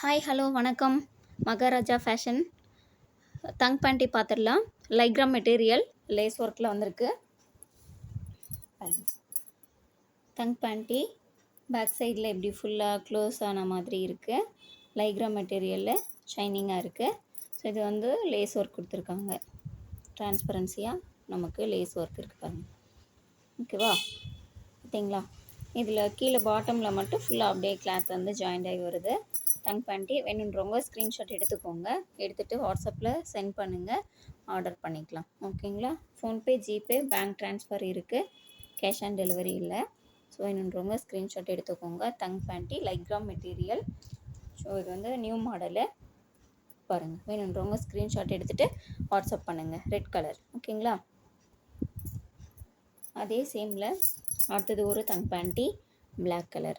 Hi hello வணக்கம். Maharaja fashion தங் panty பார்த்துடலாம். லைக்ராம் மெட்டீரியல் லேஸ் ஒர்க்கில் வந்திருக்கு. தங் பேண்ட்டி பேக் சைடில் எப்படி ஃபுல்லாக க்ளோஸ் ஆன மாதிரி இருக்குது. லைக்ராம் மெட்டீரியலில் ஷைனிங்காக இருக்குது. ஸோ இது வந்து லேஸ் ஒர்க் கொடுத்துருக்காங்க. டிரான்ஸ்பரன்சியாக நமக்கு லேஸ் ஒர்க் இருக்குது பாருங்கள். ஓகேவா, பார்த்தீங்களா? இதில் கீழே பாட்டமில் மட்டும் ஃபுல்லாக அப்படியே கிளாத் வந்து ஜாயிண்ட் ஆகி வருது. தங் பேண்ட்டி வேணுன்றவங்க ஸ்க்ரீன்ஷாட் எடுத்துக்கோங்க. எடுத்துகிட்டு வாட்ஸ்அப்பில் சென்ட் பண்ணுங்கள், ஆர்டர் பண்ணிக்கலாம். ஓகேங்களா? ஃபோன்பே, ஜிபே, பேங்க் ட்ரான்ஸ்ஃபர் இருக்குது. கேஷ் ஆன் டெலிவரி இல்லை. ஸோ வேணுன்றவங்க ஸ்க்ரீன்ஷாட் எடுத்துக்கோங்க. தங் பேண்ட்டி லைக்ராம் மெட்டீரியல். ஸோ இது வந்து நியூ மாடலு பாருங்கள். வேணுன்றவங்க ஸ்க்ரீன்ஷாட் எடுத்துகிட்டு வாட்ஸ்அப் பண்ணுங்கள். Red colour. ஓகேங்களா? அதே சேமில் அடுத்தது ஒரு thong panty black colour.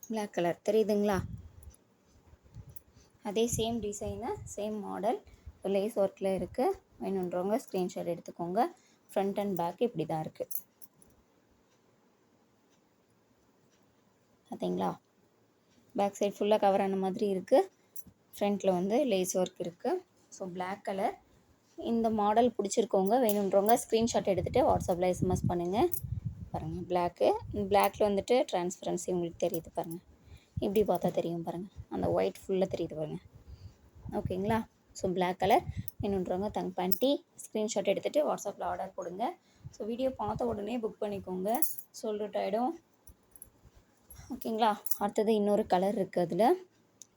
Black colour தெரியுதுங்களா? அதே same design, same model, lace ஒர்க்கில் இருக்குது. வேணுன்றவங்க ஸ்க்ரீன்ஷாட் எடுத்துக்கோங்க. ஃப்ரண்ட் அண்ட் பேக் இப்படி தான் இருக்குது. பார்த்தீங்களா? பேக் சைட் ஃபுல்லாக கவர் ஆன மாதிரி இருக்குது. ஃப்ரண்ட்டில் வந்து லேஸ் ஒர்க் இருக்குது. So black colour. இந்த மாடல் பிடிச்சிருக்கவங்க வேணுன்றவங்க ஸ்க்ரீன்ஷாட் எடுத்துகிட்டு வாட்ஸ்அப்பில் எஸ்எம்எஸ் பண்ணுங்கள். பாருங்கள் பிளாக்கு. பிளாக்கில் வந்துட்டு ட்ரான்ஸ்பரன்சி உங்களுக்கு தெரியுது பாருங்கள். இப்படி பார்த்தா தெரியும் பாருங்கள். அந்த ஒயிட் ஃபுல்லாக தெரியுது பாருங்கள். ஓகேங்களா? ஸோ பிளாக் கலர் வேணுன்றவங்க தங் பேண்ட்டி ஸ்க்ரீன்ஷாட் எடுத்துகிட்டு வாட்ஸ்அப்பில் ஆர்டர் போடுங்க. ஸோ வீடியோ பார்த்த உடனே புக் பண்ணிக்கோங்க, சோல்ட் அவுட் ஆகிடும். ஓகேங்களா? அடுத்தது இன்னொரு கலர் இருக்குது. அதில்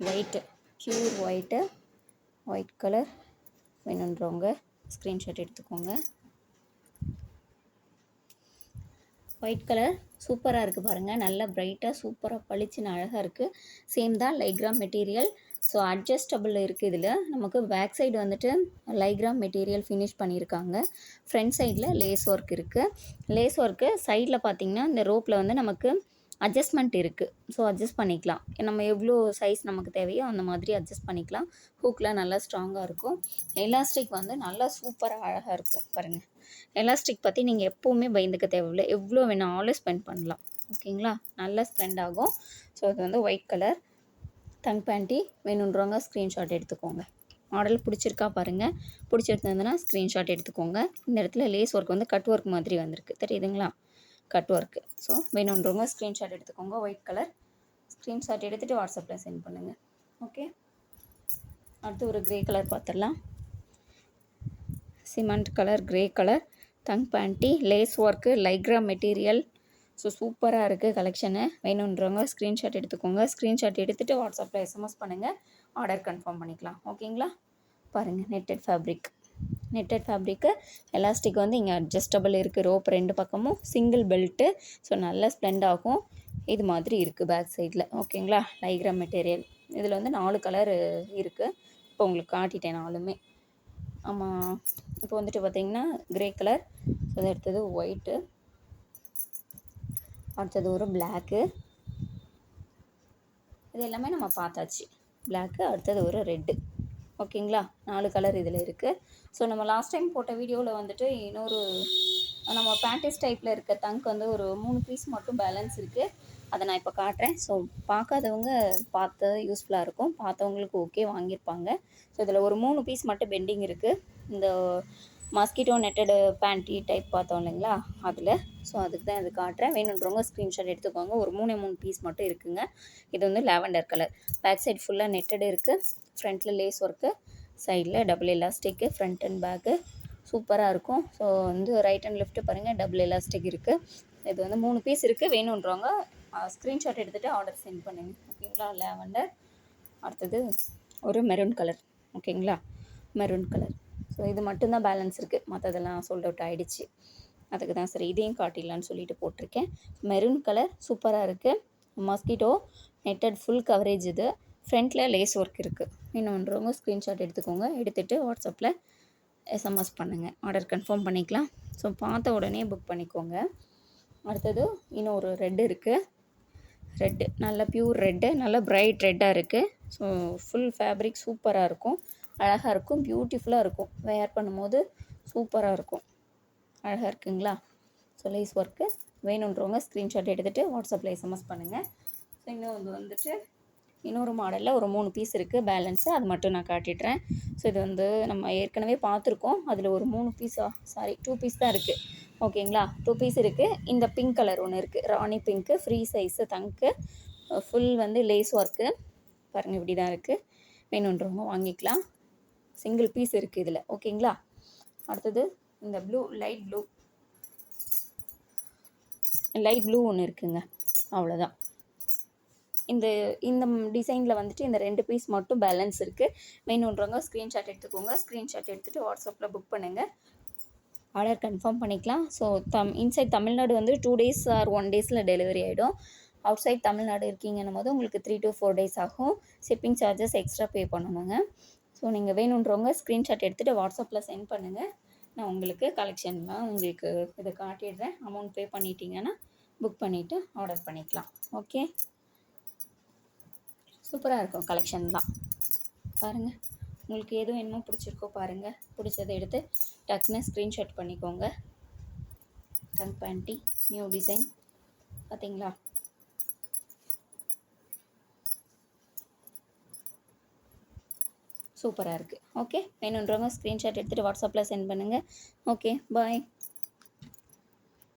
white, pure white, white colour. வேணுன்றவங்க ஸ்க்ரீன்ஷாட் எடுத்துக்கோங்க. ஒயிட் கலர் சூப்பராக இருக்குது பாருங்கள். நல்லா பிரைட்டாக சூப்பராக பளிச்சுன்னு அழகாக இருக்குது. சேம் தான் லைக்ராம் மெட்டீரியல். ஸோ அட்ஜஸ்டபிள் இருக்குது. இதில் நமக்கு பேக் சைடு வந்துட்டு லைக்ராம் மெட்டீரியல் ஃபினிஷ் பண்ணியிருக்காங்க. ஃப்ரண்ட் சைடில் லேஸ் ஒர்க் இருக்குது. லேஸ் ஒர்க்கு சைடில் பார்த்திங்கன்னா இந்த ரோப்பில் வந்து நமக்கு அட்ஜஸ்ட்மெண்ட் இருக்குது. ஸோ அட்ஜஸ்ட் பண்ணிக்கலாம். நம்ம எவ்வளோ சைஸ் நமக்கு தேவையோ அந்த மாதிரி அட்ஜஸ்ட் பண்ணிக்கலாம். ஹூக்கில் நல்லா ஸ்ட்ராங்காக இருக்கும். எலாஸ்டிக் வந்து நல்லா சூப்பராக அழகாக இருக்கும் பாருங்கள். எலாஸ்டிக் பற்றி நீங்கள் எப்போவுமே பயந்துக்க தேவையில்லை. எவ்வளோ வேணாலும் ஸ்பெண்ட் பண்ணலாம். ஓகேங்களா? நல்லா ஸ்பெண்ட் ஆகும். ஸோ இது வந்து ஒயிட் கலர் தங் பேண்ட்டி. வேணுன்றவங்க ஸ்க்ரீன்ஷாட் எடுத்துக்கோங்க. மாடல் பிடிச்சிருக்கா பாருங்கள். பிடிச்சிருந்ததுன்னா ஸ்க்ரீன்ஷாட் எடுத்துக்கோங்க. இந்த இடத்துல லேஸ் ஒர்க் வந்து கட் ஒர்க் மாதிரி வந்திருக்கு, தெரியுதுங்களா? Cut work. ஸோ வேணுன்றவங்க ஸ்க்ரீன்ஷாட் எடுத்துக்கோங்க. White colour. ஸ்க்ரீன்ஷாட் எடுத்துகிட்டு வாட்ஸ்அப்பில் சென்ட் பண்ணுங்கள். ஓகே, அடுத்து ஒரு க்ரே கலர் பார்த்துடலாம். Cement colour, grey colour thong panty lace work லைக்ராம் மெட்டீரியல். ஸோ சூப்பராக இருக்குது கலெக்ஷனு. வேணுன்றவங்க ஸ்க்ரீன்ஷாட் எடுத்துக்கோங்க. ஸ்க்ரீன்ஷாட் எடுத்துகிட்டு வாட்ஸ்அப்பில் எஸ்எம்எஸ் பண்ணுங்கள், ஆர்டர் கன்ஃபார்ம் பண்ணிக்கலாம். ஓகேங்களா? பாருங்கள், netted fabric. Netted fabric. Elastic வந்து இங்கே அட்ஜஸ்டபிள் இருக்குது. ரோப் ரெண்டு பக்கமும் சிங்கிள் பெல்ட்டு. ஸோ நல்லா ஸ்ப்ளெண்ட் ஆகும். இது மாதிரி இருக்குது பேக் சைடில். ஓகேங்களா? லைக்ராம் மெட்டீரியல். இதில் வந்து 4 கலர் இருக்குது. இப்போ உங்களுக்கு காட்டிட்டேன் 4மே. ஆமாம், இப்போ வந்துட்டு பார்த்திங்கன்னா க்ரே கலர். ஸோ அது அடுத்தது ஒயிட்டு, அடுத்தது ஒரு பிளாக்கு. இது எல்லாமே நம்ம பார்த்தாச்சு. பிளாக்கு, அடுத்தது ஒரு ரெட்டு. ஓகேங்களா? 4 கலர் இதில் இருக்குது. ஸோ நம்ம லாஸ்ட் டைம் போட்ட வீடியோவில் வந்துட்டு இன்னொரு நம்ம பேண்டிஸ் டைப்பில் இருக்க தங்க் வந்து ஒரு 3 பீஸ் மட்டும் பேலன்ஸ் இருக்குது. அதை நான் இப்போ காட்டுறேன். ஸோ பார்க்காதவங்க பார்த்து யூஸ்ஃபுல்லாக இருக்கும். பார்த்தவங்களுக்கு ஓகே, வாங்கியிருப்பாங்க. ஸோ இதில் ஒரு 3 பீஸ் மட்டும் பெண்டிங் இருக்குது. இந்த மாஸ்கிட்டோ நெட்டடு பேண்ட்டி டைப் பார்த்தோம் இல்லைங்களா, அதில். ஸோ அதுக்கு தான் இது காட்டுறேன். வேணுன்றவங்க ஸ்க்ரீன்ஷாட் எடுத்துக்கோங்க. ஒரு 3 பீஸ் மட்டும் இருக்குங்க. இது வந்து லாவெண்டர் கலர். பேக் சைடு ஃபுல்லாக நெட்டடு இருக்குது. ஃப்ரண்ட்டில் லேஸ் ஒர்க்கு, சைடில் double elastic, front and back. சூப்பராக இருக்கும். ஸோ வந்து ரைட் அண்ட் லெஃப்ட்டு பாருங்கள், டபுள் எலாஸ்டிக் இருக்குது. இது வந்து 3 பீஸ் இருக்குது. வேணுன்றவங்க ஸ்க்ரீன்ஷாட் எடுத்துகிட்டு ஆர்டர் சென்ட் பண்ணுங்கள். ஓகேங்களா? லாவெண்டர். அடுத்தது ஒரு மெரூன் கலர். ஓகேங்களா? Maroon colour. ஸோ இது மட்டும்தான் பேலன்ஸ் இருக்குது. மற்றதெல்லாம் சோல்ட் அவுட் ஆகிடுச்சு. அதுக்கு தான் சரி இதையும் காட்டிடலான்னு சொல்லிட்டு போட்டிருக்கேன். மெரூன் கலர் சூப்பராக இருக்குது. மாஸ்கிட்டோ நெட்டட் ஃபுல் கவரேஜ். இது ஃப்ரண்ட்டில் லேஸ் ஒர்க் இருக்குது. வேணுன்றவங்க ஸ்க்ரீன்ஷாட் எடுத்துக்கோங்க. எடுத்துகிட்டு வாட்ஸ்அப்பில் எஸ்எம்எஸ் பண்ணுங்கள், ஆர்டர் கன்ஃபார்ம் பண்ணிக்கலாம். ஸோ பார்த்த உடனே புக் பண்ணிக்கோங்க. அடுத்தது இன்னொரு ரெட்டு இருக்குது. ரெட்டு நல்ல ப்யூர் ரெட்டு, நல்ல பிரைட் ரெட்டாக இருக்குது. ஸோ ஃபுல் ஃபேப்ரிக் சூப்பராக இருக்கும், அழகாக இருக்கும், பியூட்டிஃபுல்லாக இருக்கும். வேர் பண்ணும்போது சூப்பராக இருக்கும். அழகாக இருக்குங்களா? So lace work. வேணுன்றவங்க ஸ்க்ரீன்ஷாட் எடுத்துகிட்டு வாட்ஸ்அப்பில் எஸ்எம்எஸ் பண்ணுங்கள். ஸோ ஸோ இன்னும் வந்துட்டு இன்னொரு மாடலில் ஒரு 3 பீஸ் இருக்குது பேலன்ஸு, அது மட்டும் நான் காட்டிடுறேன். ஸோ இது நம்ம ஏற்கனவே பார்த்துருக்கோம். அதில் ஒரு 3 பீஸா சாரி 2 பீஸ் தான் இருக்குது. ஓகேங்களா, 2 பீஸ் இருக்குது. இந்த பிங்க் கலர் ஒன்று இருக்குது, ராணி பிங்க்கு, ஃப்ரீ சைஸு தங்கு, ஃபுல் லேஸ் ஒர்க்கு பாருங்கள், இப்படி தான் இருக்குது. வேணுன்றவங்க வாங்கிக்கலாம். சிங்கிள் பீஸ் இருக்குது இதில். ஓகேங்களா, அடுத்தது இந்த லைட் ப்ளூ ஒன்று இருக்குங்க. அவ்வளோதான். இந்த டிசைனில் வந்துட்டு இந்த 2 பீஸ் மட்டும் பேலன்ஸ் இருக்குது. வேணுன்றவங்க ஸ்க்ரீன்ஷாட் எடுத்துக்கோங்க. ஸ்க்ரீன்ஷாட் எடுத்துகிட்டு வாட்ஸ்அப்பில் புக் பண்ணுங்கள். ஆர்டர் கன்ஃபார்ம் பண்ணிக்கலாம். So inside Tamil Nadu 2 days or 1 டேஸில் டெலிவரி ஆகிடும். அவுட் சைட் தமிழ்நாடு இருக்கீங்கன்னும் போது உங்களுக்கு 3 to 4 டேஸ் ஆகும். ஷிப்பிங் சார்ஜஸ் எக்ஸ்ட்ரா பே பண்ணணுங்க. ஸோ நீங்கள் வேணுன்றவங்க ஸ்க்ரீன்ஷாட் எடுத்துகிட்டு வாட்ஸ்அப்பில் சென்ட் பண்ணுங்கள். நான் உங்களுக்கு கலெக்ஷன்லாம் உங்களுக்கு இதை காட்டிடுறேன். அமௌண்ட் பே பண்ணிட்டீங்கன்னா புக் பண்ணிவிட்டு ஆர்டர் பண்ணிக்கலாம். ஓகே, சூப்பராக இருக்கும் கலெக்ஷன்லாம். பாருங்கள், உங்களுக்கு எதுவும் என்னமோ பிடிச்சிருக்கோ பாருங்கள். பிடிச்சதை எடுத்து டக்குன்னு ஸ்க்ரீன்ஷாட் பண்ணிக்கோங்க. டங்க் பேண்ட்டி நியூ டிசைன் பார்த்தீங்களா? சூப்பராக இருக்குது. ஓகே, வேணுன்றவங்க ஸ்க்ரீன்ஷாட் எடுத்துகிட்டு வாட்ஸ்அப்பில் சென்ட் பண்ணுங்கள். ஓகே, பாய்.